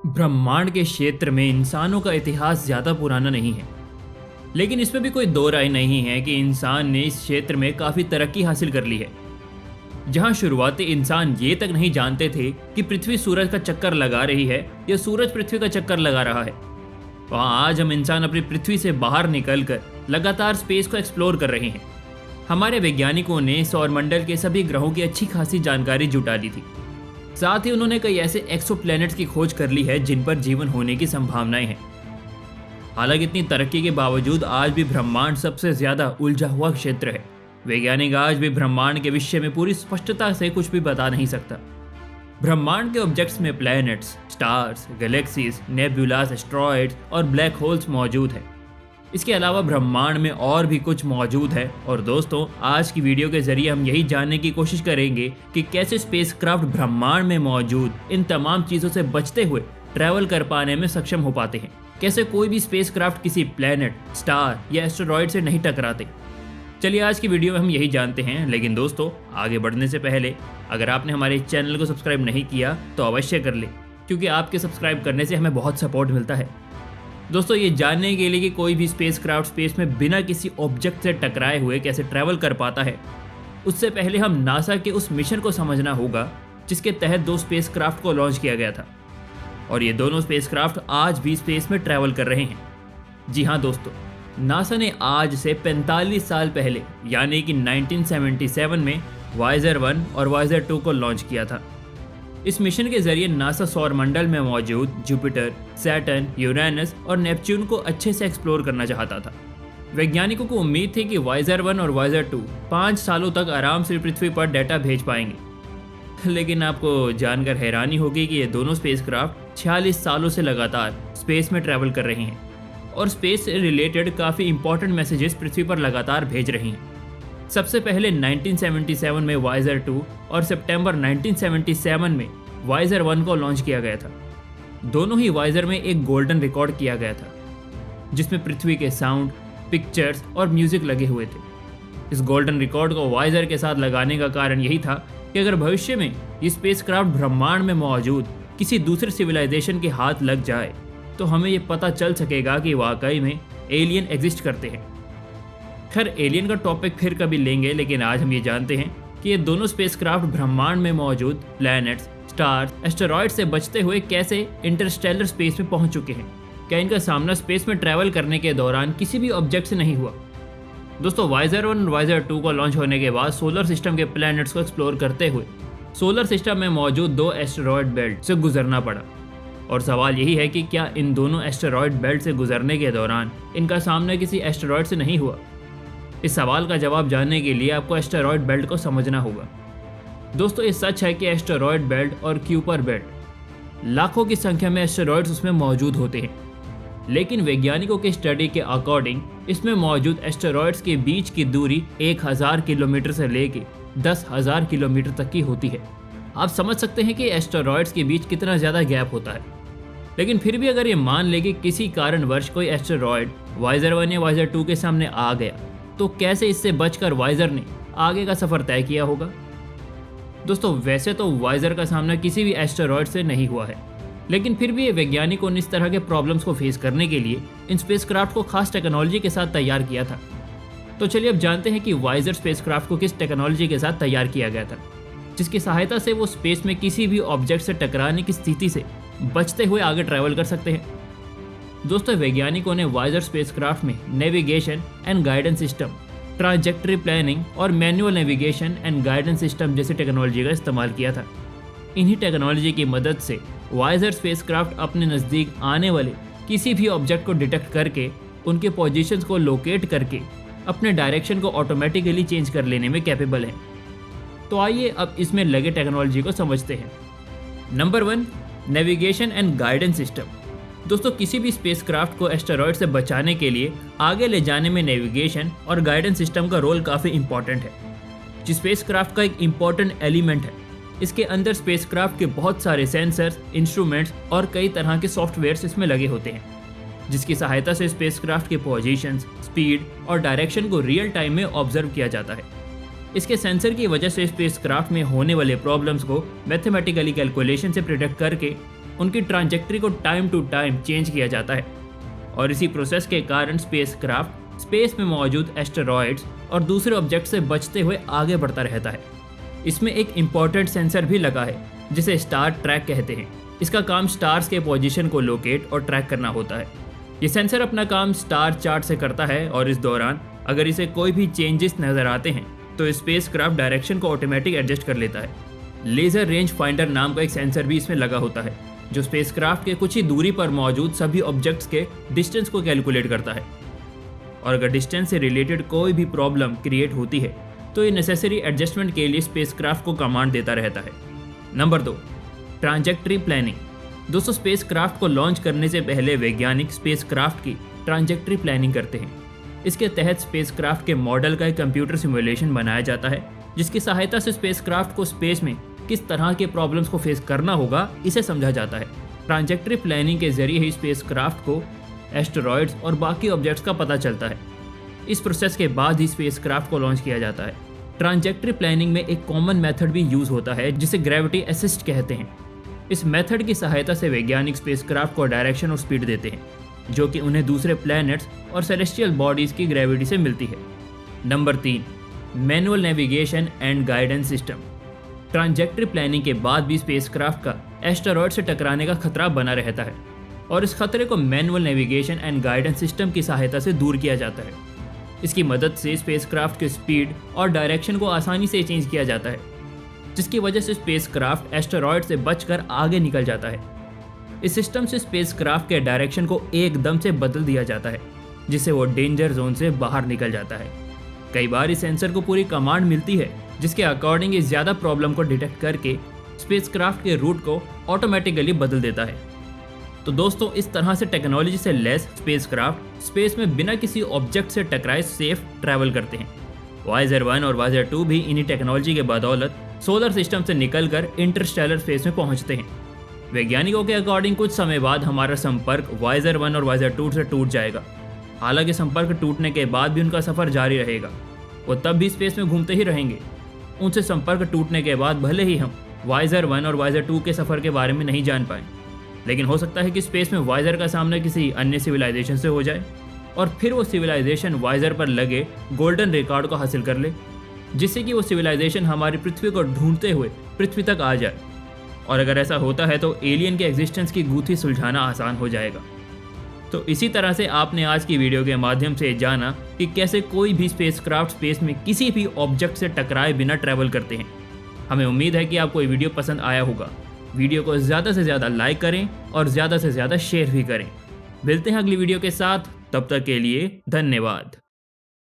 ब्रह्मांड के क्षेत्र में इंसानों का इतिहास ज़्यादा पुराना नहीं है, लेकिन इसमें भी कोई दो राय नहीं है कि इंसान ने इस क्षेत्र में काफ़ी तरक्की हासिल कर ली है। जहां शुरुआती इंसान ये तक नहीं जानते थे कि पृथ्वी सूरज का चक्कर लगा रही है या सूरज पृथ्वी का चक्कर लगा रहा है, वहां आज हम इंसान अपनी पृथ्वी से बाहर निकलकर लगातार स्पेस को एक्सप्लोर कर रहे हैं। हमारे वैज्ञानिकों ने सौरमंडल के सभी ग्रहों की अच्छी खासी जानकारी जुटा ली थी। साथ ही उन्होंने कई ऐसे एक्सोप्लैनेट्स की खोज कर ली है जिन पर जीवन होने की संभावनाएं हैं। हालांकि इतनी तरक्की के बावजूद आज भी ब्रह्मांड सबसे ज्यादा उलझा हुआ क्षेत्र है। वैज्ञानिक आज भी ब्रह्मांड के विषय में पूरी स्पष्टता से कुछ भी बता नहीं सकता। ब्रह्मांड के ऑब्जेक्ट्स में planets, stars, galaxies, nebulas, asteroids और ब्लैक होल्स मौजूद है। इसके अलावा ब्रह्मांड में और भी कुछ मौजूद है। और दोस्तों, आज की वीडियो के जरिए हम यही जानने की कोशिश करेंगे कि कैसे स्पेसक्राफ्ट ब्रह्मांड में मौजूद इन तमाम चीज़ों से बचते हुए ट्रैवल कर पाने में सक्षम हो पाते हैं। कैसे कोई भी स्पेसक्राफ्ट किसी प्लैनेट, स्टार या एस्टेरॉयड से नहीं टकराते। चलिए आज की वीडियो में हम यही जानते हैं। लेकिन दोस्तों, आगे बढ़ने से पहले अगर आपने हमारे चैनल को सब्सक्राइब नहीं किया तो अवश्य कर ले, क्योंकि आपके सब्सक्राइब करने से हमें बहुत सपोर्ट मिलता है। दोस्तों, ये जानने के लिए कि कोई भी स्पेसक्राफ्ट स्पेस में बिना किसी ऑब्जेक्ट से टकराए हुए कैसे ट्रैवल कर पाता है, उससे पहले हम नासा के उस मिशन को समझना होगा जिसके तहत दो स्पेसक्राफ्ट को लॉन्च किया गया था। और ये दोनों स्पेसक्राफ्ट आज भी स्पेस में ट्रैवल कर रहे हैं। जी हाँ दोस्तों, नासा ने आज से 45 साल पहले यानी कि 1977 में वाइजर 1 और वाइजर 2 को लॉन्च किया था। इस मिशन के जरिए नासा सौरमंडल में मौजूद जुपिटर, सैटर्न, यूरेनस और नेपच्यून को अच्छे से एक्सप्लोर करना चाहता था। वैज्ञानिकों को उम्मीद थी कि वाइजर 1 और वाइजर 2 5 सालों तक आराम से पृथ्वी पर डेटा भेज पाएंगे। लेकिन आपको जानकर हैरानी होगी कि ये दोनों स्पेसक्राफ्ट 46 सालों से लगातार स्पेस में ट्रैवल कर रहे हैं और स्पेस से रिलेटेड काफ़ी इंपॉर्टेंट मैसेजेस पृथ्वी पर लगातार भेज रही हैं। सबसे पहले 1977 में वाइजर 2 और सितंबर 1977 में वाइजर 1 को लॉन्च किया गया था। दोनों ही वाइजर में एक गोल्डन रिकॉर्ड किया गया था जिसमें पृथ्वी के साउंड, पिक्चर्स और म्यूजिक लगे हुए थे। इस गोल्डन रिकॉर्ड को वाइजर के साथ लगाने का कारण यही था कि अगर भविष्य में ये स्पेसक्राफ्ट ब्रह्मांड में मौजूद किसी दूसरे सिविलाइजेशन के हाथ लग जाए तो हमें ये पता चल सकेगा कि वाकई में एलियन एग्जिस्ट करते हैं। खैर, एलियन का टॉपिक फिर कभी लेंगे, लेकिन आज हम ये जानते हैं कि ये दोनों स्पेसक्राफ्ट ब्रह्मांड में मौजूद प्लैनेट्स, स्टार्स, एस्टेरॉयड से बचते हुए कैसे इंटरस्टेलर स्पेस में पहुंच चुके हैं। क्या इनका सामना स्पेस में ट्रैवल करने के दौरान किसी भी ऑब्जेक्ट से नहीं हुआ। दोस्तों, वाइजर 1 और वाइजर 2 को लॉन्च होने के बाद सोलर सिस्टम के प्लैनेट्स को एक्सप्लोर करते हुए सोलर सिस्टम में मौजूद 2 एस्टेरॉयड बेल्ट से गुजरना पड़ा। और सवाल यही है कि क्या इन दोनों एस्टेरॉयड बेल्ट से गुजरने के दौरान इनका सामना किसी एस्टेरॉयड से नहीं हुआ। इस सवाल का जवाब जानने के लिए आपको एस्टेरॉयड बेल्ट को समझना होगा। दोस्तों, ये सच है कि एस्टेरॉयड बेल्ट और क्यूपर बेल्ट लाखों की संख्या में एस्टेरॉयड्स उसमें मौजूद होते हैं, लेकिन वैज्ञानिकों की स्टडी के अकॉर्डिंग इसमें मौजूद एस्टेरॉयड्स के बीच की दूरी 1000 किलोमीटर से लेके 10,000 किलोमीटर तक की होती है। आप समझ सकते हैं कि एस्टेरॉयड्स के बीच कितना ज़्यादा गैप होता है। लेकिन फिर भी अगर ये मान ले कि किसी कारणवश कोई एस्टेरॉयड वाइजर 1 या वाइजर 2 के सामने आ गया, तो कैसे इससे बचकर वाइजर ने आगे का सफ़र तय किया होगा। दोस्तों, वैसे तो वाइजर का सामना किसी भी एस्टेरॉयड से नहीं हुआ है, लेकिन फिर भी ये वैज्ञानिकों ने इस तरह के प्रॉब्लम्स को फेस करने के लिए इन स्पेसक्राफ्ट को खास टेक्नोलॉजी के साथ तैयार किया था। तो चलिए अब जानते हैं कि वाइजर स्पेसक्राफ्ट को किस टेक्नोलॉजी के साथ तैयार किया गया था जिसकी सहायता से वो स्पेस में किसी भी ऑब्जेक्ट से टकराने की स्थिति से बचते हुए आगे ट्रैवल कर सकते हैं। दोस्तों, वैज्ञानिकों ने वाइजर स्पेसक्राफ्ट में navigation and guidance system, trajectory planning और manual navigation and guidance system जैसी टेक्नोलॉजी का इस्तेमाल किया था। इन्हीं टेक्नोलॉजी की मदद से वाइजर स्पेसक्राफ्ट अपने नज़दीक आने वाले किसी भी ऑब्जेक्ट को डिटेक्ट करके उनके पोजीशंस को लोकेट करके अपने डायरेक्शन को ऑटोमेटिकली चेंज कर लेने में कैपेबल है। तो आइए अब इसमें लगे टेक्नोलॉजी को समझते हैं। Number 1, navigation and guidance system. दोस्तों, किसी भी स्पेसक्राफ्ट को एस्टेरॉयड से बचाने के लिए आगे ले जाने में नेविगेशन और गाइडेंस सिस्टम का रोल काफ़ी इंपॉर्टेंट है, जो स्पेसक्राफ्ट का एक इम्पॉर्टेंट एलिमेंट है। इसके अंदर स्पेसक्राफ्ट के बहुत सारे सेंसर्स, इंस्ट्रूमेंट्स और कई तरह के सॉफ्टवेयर्स इसमें लगे होते हैं, जिसकी सहायता से स्पेसक्राफ्ट के पोजीशंस, स्पीड और डायरेक्शन को रियल टाइम में ऑब्जर्व किया जाता है। इसके सेंसर की वजह से स्पेसक्राफ्ट में होने वाले प्रॉब्लम्स को मैथमेटिकली कैलकुलेशन से प्रिडिक्ट करके उनकी ट्रांजेक्टरी को टाइम टू टाइम चेंज किया जाता है और इसी प्रोसेस के कारण स्पेसक्राफ्ट स्पेस में मौजूद एस्टेरॉयड्स और दूसरे ऑब्जेक्ट से बचते हुए आगे बढ़ता रहता है। इसमें एक इम्पॉर्टेंट सेंसर भी लगा है जिसे स्टार ट्रैक कहते हैं। इसका काम स्टार्स के पोजीशन को लोकेट और ट्रैक करना होता है। ये सेंसर अपना काम स्टार चार्ट से करता है और इस दौरान अगर इसे कोई भी चेंजेस नजर आते हैं तो स्पेसक्राफ्ट डायरेक्शन को ऑटोमेटिक एडजस्ट कर लेता है। लेजर रेंज फाइंडर नाम का एक सेंसर भी इसमें लगा होता है जो स्पेसक्राफ्ट के कुछ ही दूरी पर मौजूद सभी ऑब्जेक्ट्स के डिस्टेंस को कैलकुलेट करता है और अगर डिस्टेंस से रिलेटेड कोई भी प्रॉब्लम क्रिएट होती है तो ये नेसेसरी एडजस्टमेंट के लिए स्पेसक्राफ्ट को कमांड देता रहता है। Number 2, trajectory planning. दोस्तों, स्पेसक्राफ्ट को लॉन्च करने से पहले वैज्ञानिक स्पेसक्राफ्ट की ट्रांजेक्टरी प्लानिंग करते हैं। इसके तहत स्पेसक्राफ्ट के मॉडल का एक कंप्यूटर सिमुलेशन बनाया जाता है जिसकी सहायता से स्पेसक्राफ्ट को स्पेस में किस तरह के प्रॉब्लम्स को फेस करना होगा इसे समझा जाता है। ट्रांजेक्टरी प्लानिंग के जरिए ही स्पेसक्राफ्ट को एस्टेरॉयड्स और बाकी ऑब्जेक्ट्स का पता चलता है। इस प्रोसेस के बाद ही स्पेसक्राफ्ट को लॉन्च किया जाता है। ट्रांजेक्टरी प्लानिंग में एक कॉमन मेथड भी यूज होता है जिसे ग्रेविटी असिस्ट कहते हैं। इस मेथड की सहायता से वैज्ञानिक स्पेसक्राफ्ट को डायरेक्शन और स्पीड देते हैं जो कि उन्हें दूसरे प्लैनेट्स और सेलेस्टियल बॉडीज की ग्रेविटी से मिलती है। Number 3, manual navigation and guidance system. Trajectory planning के बाद भी स्पेसक्राफ्ट का एस्टेरॉयड से टकराने का खतरा बना रहता है और इस खतरे को manual navigation and guidance system की सहायता से दूर किया जाता है। इसकी मदद से स्पेसक्राफ्ट की स्पीड और डायरेक्शन को आसानी से चेंज किया जाता है जिसकी वजह से स्पेसक्राफ्ट एस्टेरॉयड से बचकर आगे निकल जाता है। इस सिस्टम से स्पेसक्राफ्ट के डायरेक्शन को एकदम से बदल दिया जाता है जिससे वो डेंजर जोन से बाहर निकल जाता है। कई बार इस सेंसर को पूरी कमांड मिलती है जिसके अकॉर्डिंग ये ज़्यादा प्रॉब्लम को डिटेक्ट करके स्पेसक्राफ्ट के रूट को ऑटोमेटिकली बदल देता है। तो दोस्तों, इस तरह से टेक्नोलॉजी से लेस स्पेसक्राफ्ट स्पेस में बिना किसी ऑब्जेक्ट से टकराए सेफ ट्रैवल करते हैं। वाइजर 1 और वाइजर 2 भी इन्हीं टेक्नोलॉजी के बदौलत सोलर सिस्टम से निकलकर इंटरस्टेलर स्पेस में पहुंचते हैं। वैज्ञानिकों के अकॉर्डिंग कुछ समय बाद हमारा संपर्क वाइजर 1 और वाइजर 2 से टूट जाएगा। हालांकि संपर्क टूटने के बाद भी उनका सफ़र जारी रहेगा। वो तब भी स्पेस में घूमते ही रहेंगे। उनसे संपर्क टूटने के बाद भले ही हम वाइजर 1 और वाइजर 2 के सफ़र के बारे में नहीं जान पाएँ, लेकिन हो सकता है कि स्पेस में वाइजर का सामना किसी अन्य सिविलाइजेशन से हो जाए और फिर वो सिविलाइजेशन वाइजर पर लगे गोल्डन रिकॉर्ड को हासिल कर ले जिससे कि वो सिविलाइजेशन हमारी पृथ्वी को ढूंढते हुए पृथ्वी तक आ जाए। और अगर ऐसा होता है तो एलियन के एग्जिस्टेंस की गूंथी सुलझाना आसान हो जाएगा। तो इसी तरह से आपने आज की वीडियो के माध्यम से जाना कि कैसे कोई भी स्पेसक्राफ्ट स्पेस में किसी भी ऑब्जेक्ट से टकराए बिना ट्रैवल करते हैं। हमें उम्मीद है कि आपको ये वीडियो पसंद आया होगा। वीडियो को ज़्यादा से ज़्यादा लाइक करें और ज़्यादा से ज़्यादा शेयर भी करें। मिलते हैं अगली वीडियो के साथ, तब तक के लिए धन्यवाद।